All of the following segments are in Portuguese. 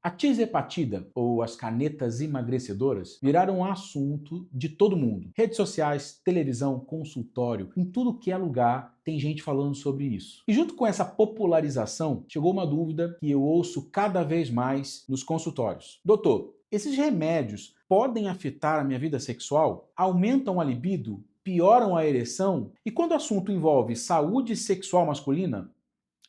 A tirzepatida, ou as canetas emagrecedoras, viraram um assunto de todo mundo. Redes sociais, televisão, consultório, em tudo que é lugar tem gente falando sobre isso. E junto com essa popularização, chegou uma dúvida que eu ouço cada vez mais nos consultórios. Doutor, esses remédios podem afetar a minha vida sexual? Aumentam a libido? Pioram a ereção? E quando o assunto envolve saúde sexual masculina,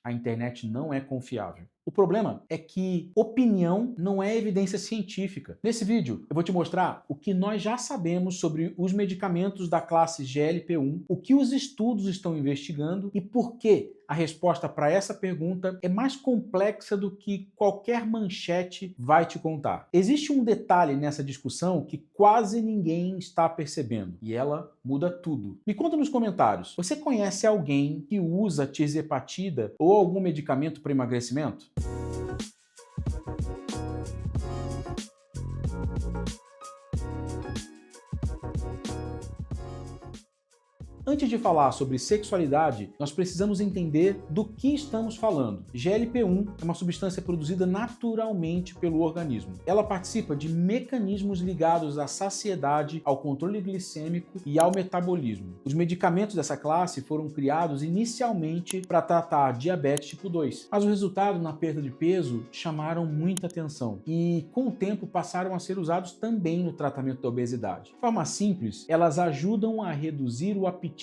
a internet não é confiável. O problema é que opinião não é evidência científica. Nesse vídeo, eu vou te mostrar o que nós já sabemos sobre os medicamentos da classe GLP-1, o que os estudos estão investigando e por que a resposta para essa pergunta é mais complexa do que qualquer manchete vai te contar. Existe um detalhe nessa discussão que quase ninguém está percebendo e ela muda tudo. Me conta nos comentários, você conhece alguém que usa tirzepatida ou algum medicamento para emagrecimento? Antes de falar sobre sexualidade, nós precisamos entender do que estamos falando. GLP-1 é uma substância produzida naturalmente pelo organismo. Ela participa de mecanismos ligados à saciedade, ao controle glicêmico e ao metabolismo. Os medicamentos dessa classe foram criados inicialmente para tratar diabetes tipo 2, mas o resultado na perda de peso chamaram muita atenção e, com o tempo, passaram a ser usados também no tratamento da obesidade. De forma simples, elas ajudam a reduzir o apetite,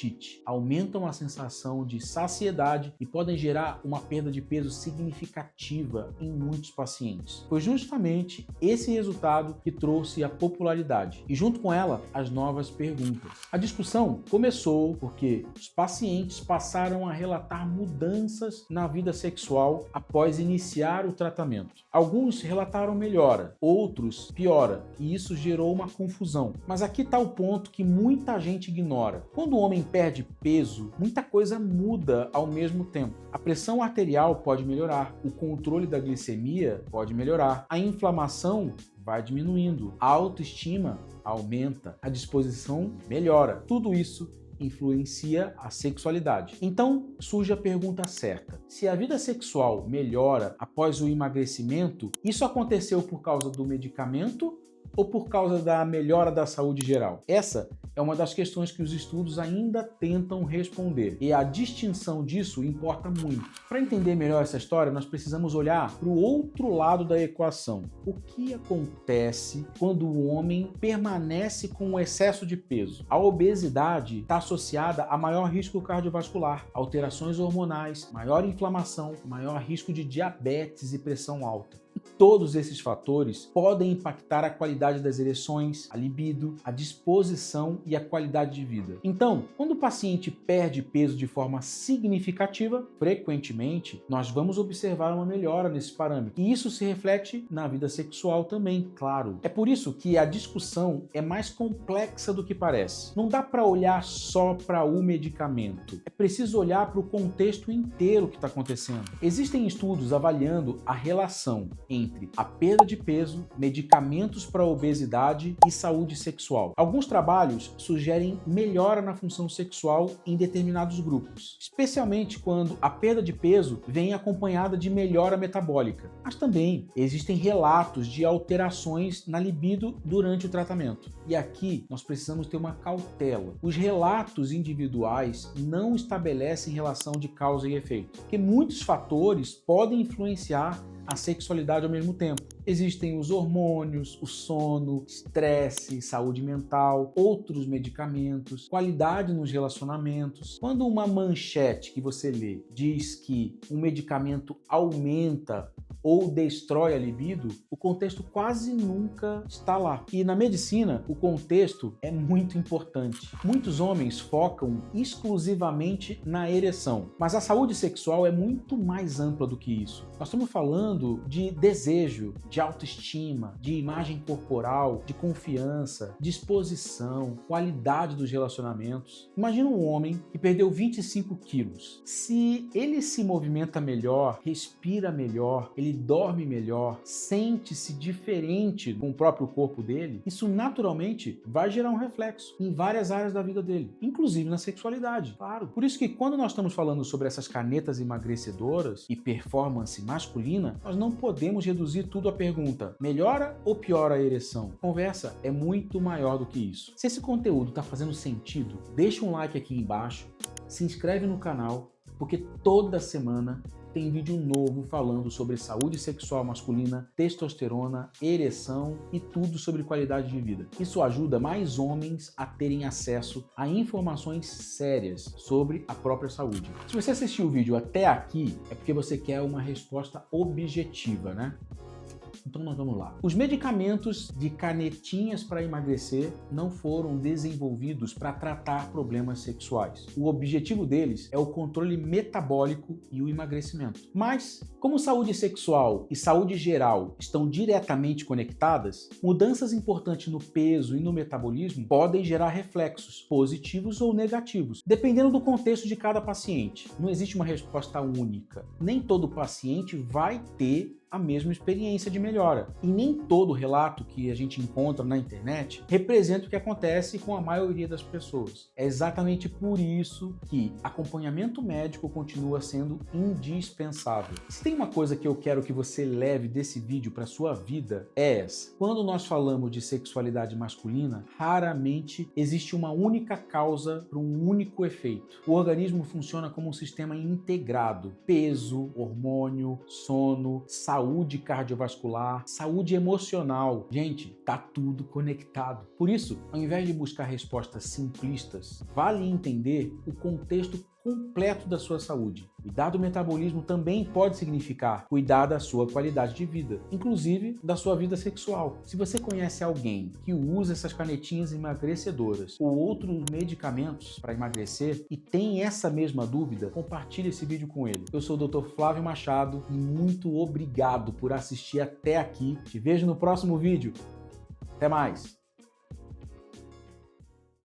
aumentam a sensação de saciedade e podem gerar uma perda de peso significativa em muitos pacientes. Foi justamente esse resultado que trouxe a popularidade e, junto com ela, as novas perguntas. A discussão começou porque os pacientes passaram a relatar mudanças na vida sexual após iniciar o tratamento. Alguns relataram melhora, outros piora, e isso gerou uma confusão. Mas aqui está o ponto que muita gente ignora. Quando o homem perde peso, muita coisa muda ao mesmo tempo. A pressão arterial pode melhorar, o controle da glicemia pode melhorar, a inflamação vai diminuindo, a autoestima aumenta, a disposição melhora. Tudo isso influencia a sexualidade. Então surge a pergunta certa: se a vida sexual melhora após o emagrecimento, isso aconteceu por causa do medicamento ou por causa da melhora da saúde geral? Essa é uma das questões que os estudos ainda tentam responder, e a distinção disso importa muito. Para entender melhor essa história, nós precisamos olhar para o outro lado da equação. O que acontece quando o homem permanece com um excesso de peso? A obesidade está associada a maior risco cardiovascular, alterações hormonais, maior inflamação, maior risco de diabetes e pressão alta. Todos esses fatores podem impactar a qualidade das ereções, a libido, a disposição e a qualidade de vida. Então, quando o paciente perde peso de forma significativa, frequentemente, nós vamos observar uma melhora nesse parâmetro. E isso se reflete na vida sexual também, claro. É por isso que a discussão é mais complexa do que parece. Não dá para olhar só para o medicamento. É preciso olhar para o contexto inteiro que está acontecendo. Existem estudos avaliando a relação entre a perda de peso, medicamentos para obesidade e saúde sexual. Alguns trabalhos sugerem melhora na função sexual em determinados grupos, especialmente quando a perda de peso vem acompanhada de melhora metabólica. Mas também existem relatos de alterações na libido durante o tratamento. E aqui nós precisamos ter uma cautela. Os relatos individuais não estabelecem relação de causa e efeito, porque muitos fatores podem influenciar a sexualidade ao mesmo tempo. Existem os hormônios, o sono, estresse, saúde mental, outros medicamentos, qualidade nos relacionamentos. Quando uma manchete que você lê diz que um medicamento aumenta ou destrói a libido, o contexto quase nunca está lá. E na medicina, o contexto é muito importante. Muitos homens focam exclusivamente na ereção, mas a saúde sexual é muito mais ampla do que isso. Nós estamos falando de desejo, de autoestima, de imagem corporal, de confiança, disposição, qualidade dos relacionamentos. Imagina um homem que perdeu 25 quilos. Se ele se movimenta melhor, respira melhor, ele dorme melhor, sente-se diferente com o próprio corpo dele, isso naturalmente vai gerar um reflexo em várias áreas da vida dele, inclusive na sexualidade, claro. Por isso que quando nós estamos falando sobre essas canetas emagrecedoras e performance masculina, nós não podemos reduzir tudo à pergunta: melhora ou piora a ereção? A conversa é muito maior do que isso. Se esse conteúdo está fazendo sentido, deixa um like aqui embaixo, se inscreve no canal, porque toda semana tem vídeo novo falando sobre saúde sexual masculina, testosterona, ereção e tudo sobre qualidade de vida. Isso ajuda mais homens a terem acesso a informações sérias sobre a própria saúde. Se você assistiu o vídeo até aqui, é porque você quer uma resposta objetiva, né? Então nós vamos lá. Os medicamentos de canetinhas para emagrecer não foram desenvolvidos para tratar problemas sexuais. O objetivo deles é o controle metabólico e o emagrecimento. Mas, como saúde sexual e saúde geral estão diretamente conectadas, mudanças importantes no peso e no metabolismo podem gerar reflexos positivos ou negativos, dependendo do contexto de cada paciente. Não existe uma resposta única. Nem todo paciente vai ter a mesma experiência de melhora. E nem todo relato que a gente encontra na internet representa o que acontece com a maioria das pessoas. É exatamente por isso que acompanhamento médico continua sendo indispensável. Se tem uma coisa que eu quero que você leve desse vídeo para sua vida, é essa. Quando nós falamos de sexualidade masculina, raramente existe uma única causa para um único efeito. O organismo funciona como um sistema integrado: peso, hormônio, sono, saúde cardiovascular, saúde emocional. Gente, tá tudo conectado. Por isso, ao invés de buscar respostas simplistas, vale entender o contexto completo da sua saúde. Cuidar do metabolismo também pode significar cuidar da sua qualidade de vida, inclusive da sua vida sexual. Se você conhece alguém que usa essas canetinhas emagrecedoras ou outros medicamentos para emagrecer e tem essa mesma dúvida, compartilhe esse vídeo com ele. Eu sou o Dr. Flávio Machado e muito obrigado por assistir até aqui. Te vejo no próximo vídeo. Até mais!